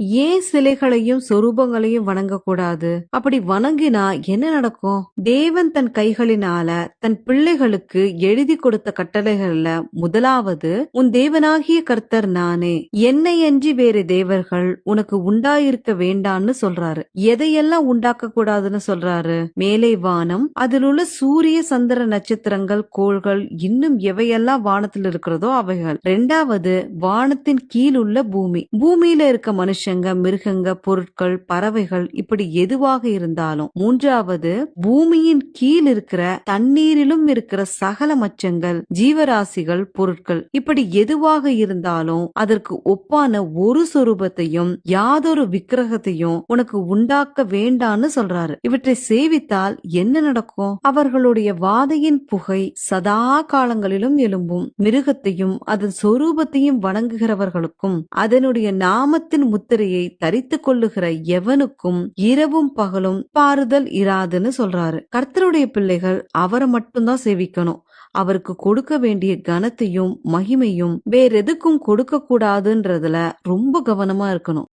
ஏன் சிலைகளையும் சொரூபங்களையும் வணங்கக்கூடாது? அப்படி வணங்கினா என்ன நடக்கும்? தேவன் தன் கைகளினால தன் பிள்ளைகளுக்கு எழுதி கொடுத்த கட்டளைகள்ல முதலாவது, உன் தேவனாகிய கர்த்தர் நானே, என்னையன்றி வேறு தேவர்கள் உனக்கு உண்டாயிருக்க வேண்டான்னு சொல்றாரு. எதையெல்லாம் உண்டாக்க கூடாதுன்னு சொல்றாரு? மேலே வானம், அதில் உள்ள சூரிய சந்திர நட்சத்திரங்கள், கோள்கள், இன்னும் எவையெல்லாம் வானத்தில் இருக்கிறதோ அவைகள். இரண்டாவது, வானத்தின் கீழ் உள்ள பூமி, பூமியில இருக்க மனுஷங்க, மிருகங்க, பொருட்கள், பறவைகள், இப்படி எதுவாக இருந்தாலும். மூன்றாவது, பூமியின் கீழ் இருக்கிற தண்ணீரிலும் இருக்கிற சகல மச்சங்கள், ஜீவராசிகள், பொருட்கள், இப்படி எதுவாக இருந்தாலும் அதற்கு ஒப்பான ஒரு சொரூபத்தையும் யாதொரு விக்கிரகத்தையும் உனக்கு உண்டாக்க வேண்டான்னு சொல்றாரு. இவற்றை சேவித்தால் என்ன நடக்கும்? அவர்களுடைய வாதையின் புகை சதா காலங்களிலும் எழும்பும். மிருகத்தையும் அதன் சொரூபத்தையும் வணங்குகிறவர்களுக்கும் அதனுடைய நாமத்தின் முத்திரையை தரித்துக் கொள்ளுகிற எவனுக்கும் இரவும் பகலும் பாறுதல் இராதுன்னு சொல்றாரு. கர்த்தருடைய பிள்ளைகள் அவரை மட்டும்தான் சேவிக்கணும். அவருக்கு கொடுக்க வேண்டிய கனத்தையும் மகிமையும் வேற எதுக்கும் கொடுக்க கூடாதுன்றதுல ரொம்ப கவனமா இருக்கணும்.